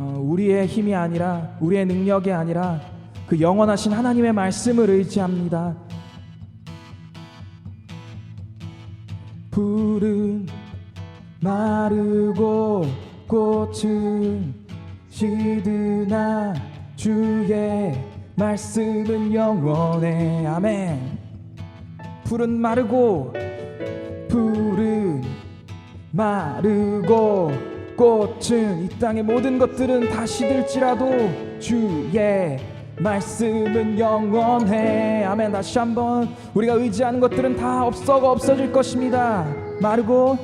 우리의 힘이 아니라 우리의 능력이 아니라 그 영원하신 하나님의 말씀을 의지합니다. 풀은 마르고 꽃은 시드나 주의 말씀은 영원해. 아멘. 풀은 마르고 꽃은 이 땅의 모든 것들은 다 시들지라도 주의 말씀은 영원해. 아멘. 다시 한번 우리가 의지하는 것들은 다 없어질 것입니다. 마르고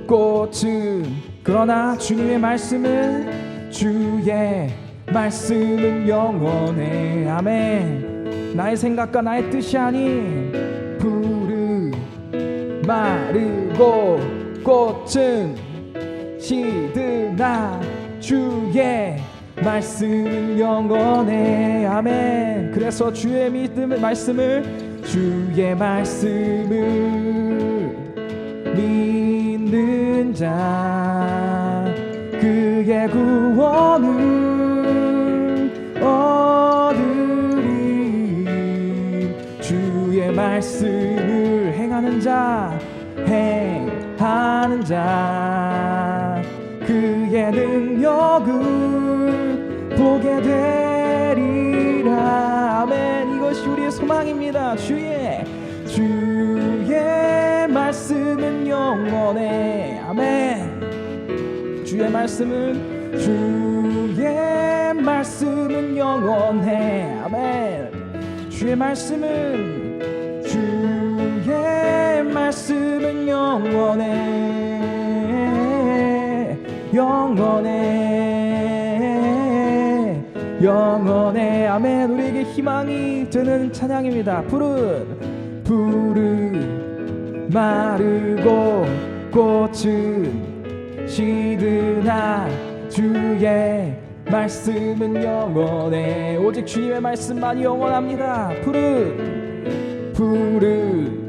꽃은 그러나 주님의 말씀은 주의 말씀은 영원해. 아멘. 나의 생각과 나의 뜻이 아닌 풀은 마르고 꽃은 시드나 주의 말씀은 영원해. 아멘. 그래서 주의 말씀을 믿는 자 그의 구원을 얻으리. 주의 말씀을 행하는 자 그의 능력을 보게 되리라. 아멘. 이것이 우리의 소망입니다. 주의 말씀은 영원해. 아멘. 주의 말씀은 영원해. 아멘. 주의 말씀은 영원해. 아멘. 우리에게 희망이 되는 찬양입니다. 풀은 마르고 꽃은 시드나 주의 말씀은 영원해. 오직 주님의 말씀만이 영원합니다. 풀은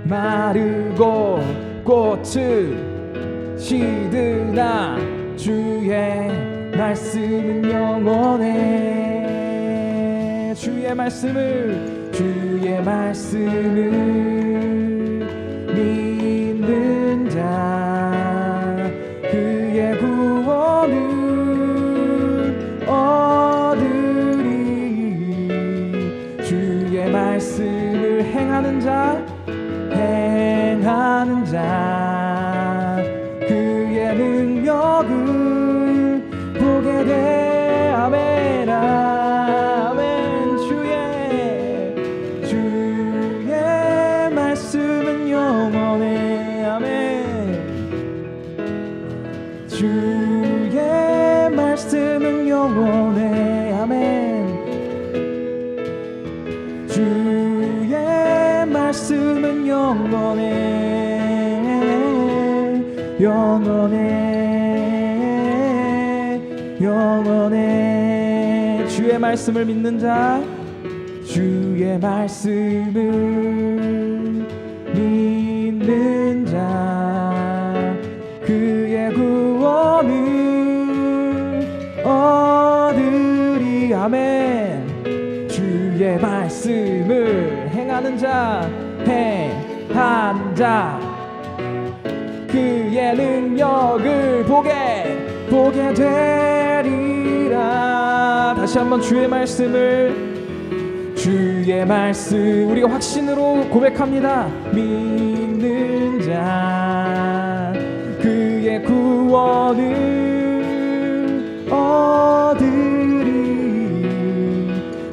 마르고 꽃은 시드나 주의 말씀은 영원해. 주의 말씀을 믿는 자 그의 구원을 얻으리. 주의 말씀을 행하는 자 그의 능력을 보게 돼. 아멘. 아멘. 주의 말씀은 영원해. 아멘. 주의 말씀은 영원해. 아멘. 주의 말씀은 영원해. 주의 말씀을 믿는 자 주의 말씀을 믿는 자 그의 구원을 얻으리. 아멘. 주의 말씀을 행하는 자 그의 능력을 보게 되리라. 다시 한번 주의 말씀 우리가 확신으로 고백합니다. 믿는 자 그의 구원을 얻으리.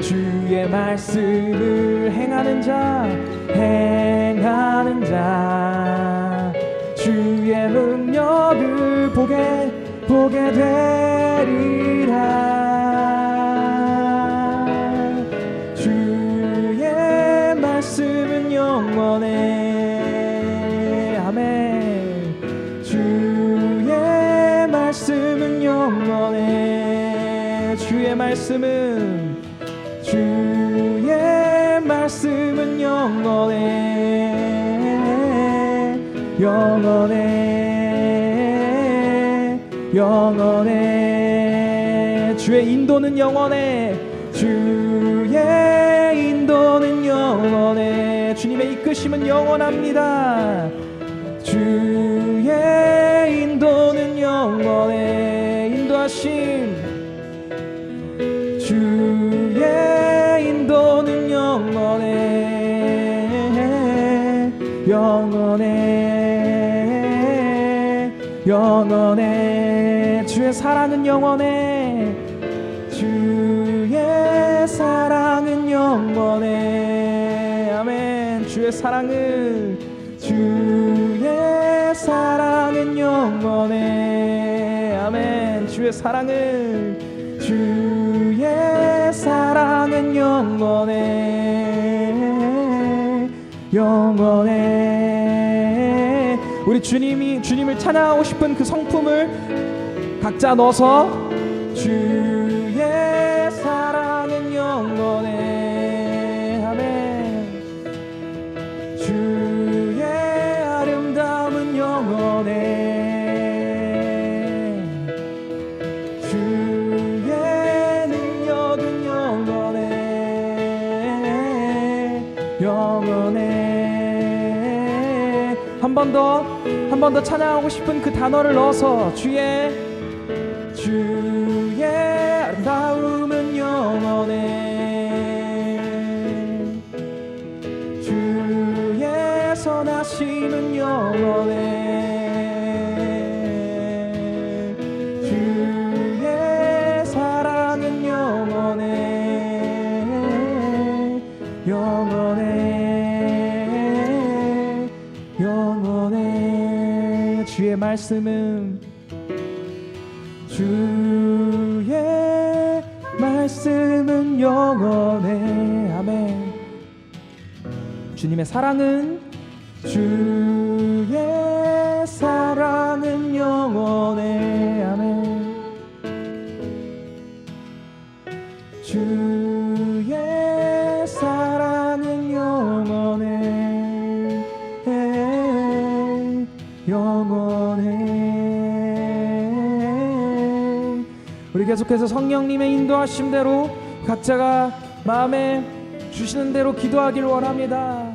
주의 말씀을 행하는 자 주의 능력을 보게 되리라. 주의 말씀은 영원해. 아멘. 주의 말씀은 영원해. 주의 말씀은 영원해. 영원해. 주의 인도는 영원해. 주의 인도는 영원해. 주님의 이끄심은 영원합니다. 주의 인도는 영원해. 인도하심 주의 인도는 영원해. 영원해. 영원해. 주의 사랑은 영원해. 주의 사랑은 영원해. 아멘. 주의 사랑은 영원해. 아멘. 주의 사랑은 영원해. 영원해. 우리 주님을 찬양하고 싶은 그 성품을 각자 넣어서 주의 사랑은 영원해. 아멘. 주의 아름다움은 영원해. 영원해. 한 번 더 찬양하고 싶은 그 단어를 넣어서 주의 아름다움은 영원해. 주의 선하심은 영원해. 주의 사랑은 영원해. 영원해. 영원해. 주의 말씀은 영원해. 아멘. 주님의 사랑은 영원해. 아멘. 주의 사랑은 영원해. 영원해. 우리 계속해서 성령님의 인도하심대로 각자가 마음에 주시는 대로 기도하길 원합니다.